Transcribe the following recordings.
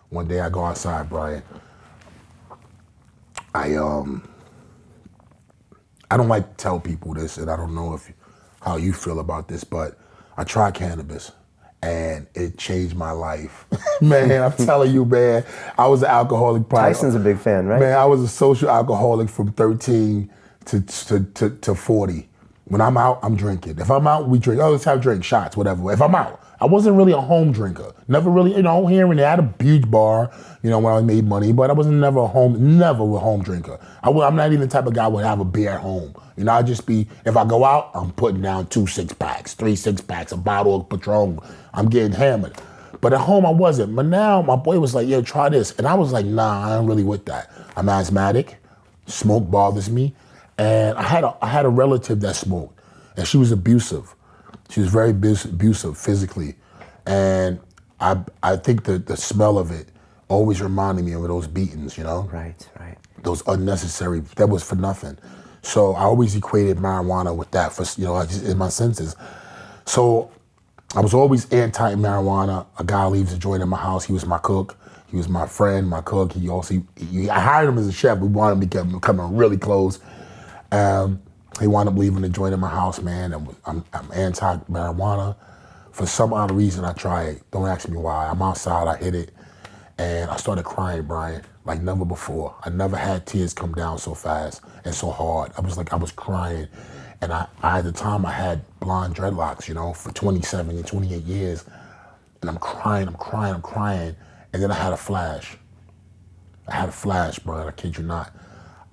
One day I go outside, Brian. I don't like to tell people this, and I don't know how you feel about this, but I tried cannabis, and it changed my life. Man, I'm telling you, man, I was an alcoholic. Tyson's a big fan, right? Man, I was a social alcoholic from 13 to 40. When I'm out, I'm drinking. If I'm out, we drink. Oh, let's have drinks, shots, whatever. If I'm out, I wasn't really a home drinker. Never really, here and there. I had a huge bar, when I made money, but I was never a home drinker. I'm not even the type of guy who would have a beer at home. I'd just be, if I go out, I'm putting down 2 6-packs, 3 6-packs, a bottle of Patron. I'm getting hammered. But at home, I wasn't. But now, my boy was like, yo, try this. And I was like, nah, I ain't really with that. I'm asthmatic. Smoke bothers me. And I had a relative that smoked, and she was abusive. She was very abusive physically. And I think the smell of it always reminded me of those beatings, Right. Those unnecessary, that was for nothing. So I always equated marijuana with that for, just in my senses. So I was always anti-marijuana. A guy leaves a joint in my house. He was my cook. He was my friend, my cook. I hired him as a chef. We wanted him to become really close. He wound up leaving the joint in my house, man. I'm anti-marijuana. For some odd reason, I tried it. Don't ask me why. I'm outside, I hit it, and I started crying, Brian, like never before. I never had tears come down so fast and so hard. I was crying. And I at the time, I had blonde dreadlocks, for 27 and 28 years. And I'm crying. And then I had a flash. Brian, I kid you not.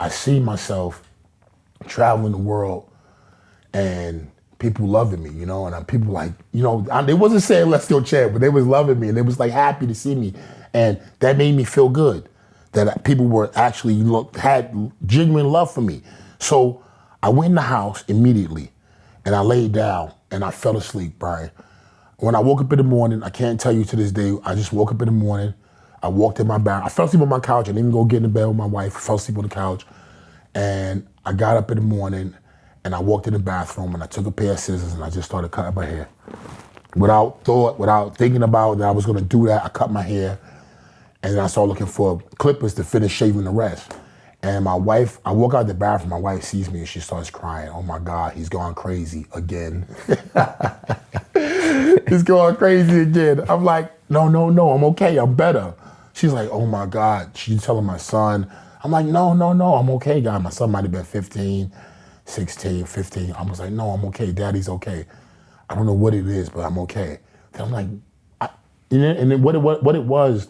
I see myself traveling the world and people loving me, and people like, they wasn't saying let's go chat, but they was loving me and they was like happy to see me. And that made me feel good that people were actually had genuine love for me. So I went in the house immediately and I laid down and I fell asleep, Brian. When I woke up in the morning, I can't tell you to this day, I just woke up in the morning, I walked in my bath, I fell asleep on my couch, I didn't even go get in the bed with my wife, I fell asleep on the couch. And I got up in the morning and I walked in the bathroom and I took a pair of scissors and I just started cutting my hair. Without thinking about that I was gonna do that, I cut my hair and then I started looking for clippers to finish shaving the rest. And my wife, I walk out the bathroom, my wife sees me and she starts crying. Oh my God, he's gone crazy again. He's going crazy again. I'm like, no, I'm okay, I'm better. She's like, oh my God, she's telling my son. I'm like, no, I'm okay, God. My son might have been 15, 16, 15. I was like, no, I'm okay, Daddy's okay. I don't know what it is, but I'm okay. Then I'm like, and then what it was,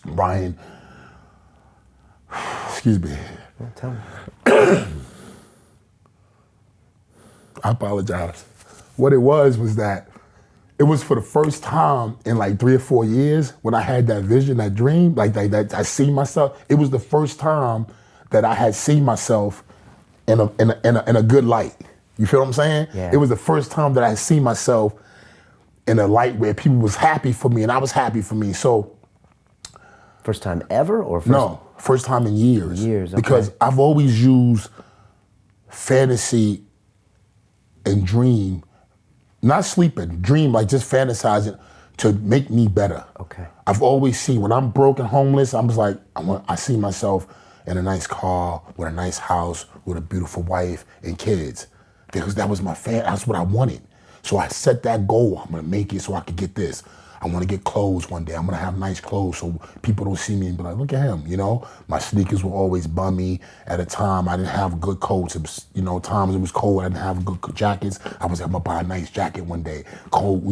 Brian, excuse me. Well, tell me. I apologize. What it was that it was for the first time in like 3 or 4 years when I had that vision, that dream, like that I see myself. It was the first time that I had seen myself in a good light. You feel what I'm saying? Yeah. It was the first time that I had seen myself in a light where people was happy for me and I was happy for me. So. First time ever or first? No, first time in years. Years, okay. Because I've always used fantasy and dream, not sleeping, dream, like just fantasizing to make me better. Okay. I've always seen, when I'm broke and homeless, I was like, I see myself in a nice car, with a nice house, with a beautiful wife and kids. Because that was that's what I wanted. So I set that goal, I'm gonna make it so I could get this. I want to get clothes one day. I'm gonna have nice clothes so people don't see me and be like, look at him, My sneakers were always bummy. At a time, I didn't have good coats. It was, times it was cold, I didn't have good jackets. I was like, I'm gonna buy a nice jacket one day. Cold,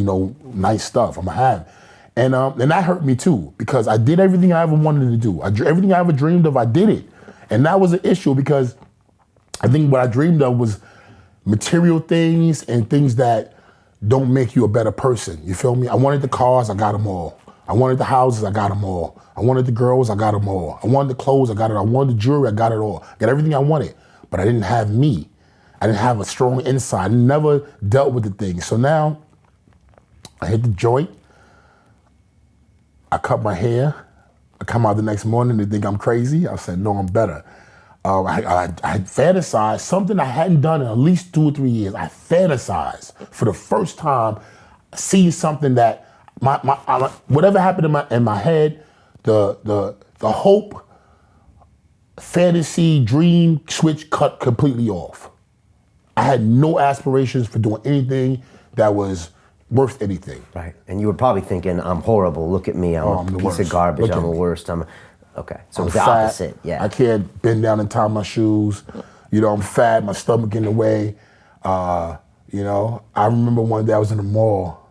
nice stuff I'm gonna have. And that hurt me too, because I did everything I ever wanted to do. Everything I ever dreamed of, I did it. And that was an issue because I think what I dreamed of was material things and things that don't make you a better person. You feel me? I wanted the cars, I got them all. I wanted the houses, I got them all. I wanted the girls, I got them all. I wanted the clothes, I got it. I wanted the jewelry, I got it all. I got everything I wanted, but I didn't have me. I didn't have a strong inside. I never dealt with the things. So now I hit the joint. I cut my hair. I come out the next morning, they think I'm crazy. I said, no, I'm better. I fantasized something I hadn't done in at least 2 or 3 years. I fantasized for the first time, seeing something that whatever happened in my head, the hope, fantasy, dream switch cut completely off. I had no aspirations for doing anything that was worth anything. Right. And you were probably thinking, I'm horrible. Look at me. I'm a piece of garbage. I'm the worst. Okay. So it was the fat. opposite. Yeah. I can't bend down and tie my shoes. You know, I'm fat. My stomach in the way. You know, I remember one day I was in the mall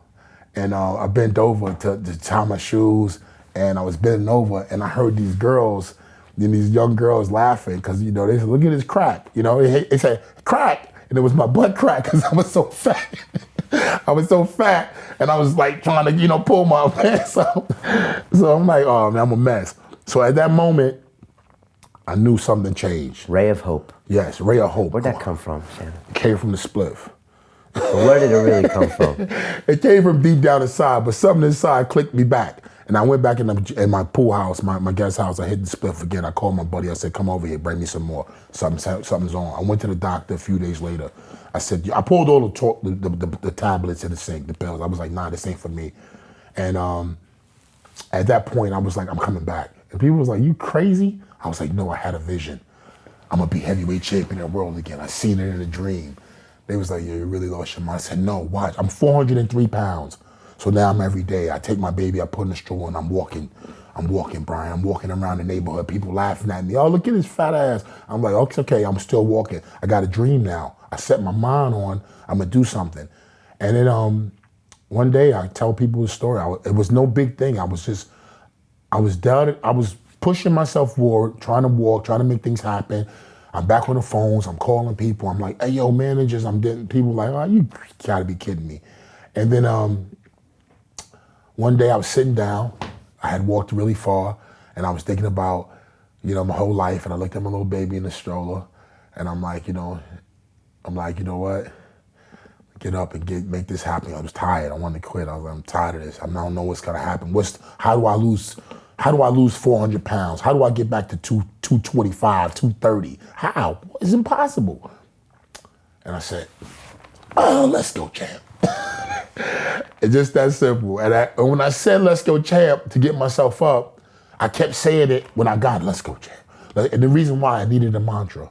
and I bent over to tie my shoes, and I was bending over and I heard these girls, these young girls laughing because, you know, they said, look at this crack. You know, they said, crack. And it was my butt crack because I was so fat. I was so fat, and I was like trying to, you know, pull my pants up. So I'm like, oh man, I'm a mess. So at that moment, I knew something changed. Ray of hope. Yes, ray of hope. Where'd that come from, Shannon? It came from the spliff. So where did it really come from? It came from deep down inside, but something inside clicked me back. And I went back in my pool house, my guest house. I hit the spliff again. I called my buddy. I said, come over here, bring me some more. Something's on. I went to the doctor a few days later. I said, I pulled all the tablets in the sink, the pills. I was like, nah, this ain't for me. And at that point, I was like, I'm coming back. And people was like, you crazy? I was like, no, I had a vision. I'm gonna be heavyweight champion of the world again. I seen it in a dream. They was like, yeah, you really lost your mind. I said, no, watch. I'm 403 pounds. So now I'm every day. I take my baby, I put in the stroller, and I'm walking, Brian. I'm walking around the neighborhood. People laughing at me. Oh, look at his fat ass. I'm like, okay, I'm still walking. I got a dream now. I set my mind on, I'm gonna do something. And then one day I tell people the story. It was no big thing. I was down. I was pushing myself forward, trying to walk, trying to make things happen. I'm back on the phones. I'm calling people. I'm like, hey, yo, managers. I'm getting people like, oh, you gotta be kidding me. And then one day I was sitting down. I had walked really far, and I was thinking about, you know, my whole life. And I looked at my little baby in the stroller, and I'm like, you know what? Get up and make this happen. I was tired. I wanted to quit. I was like, I'm tired of this. I don't know what's gonna happen. How do I lose 400 pounds? How do I get back to 225, 230? How? It's impossible. And I said, oh, let's go, champ. It's just that simple. And when I said let's go, champ, to get myself up, I kept saying it when I got let's go, champ. And the reason why I needed a mantra.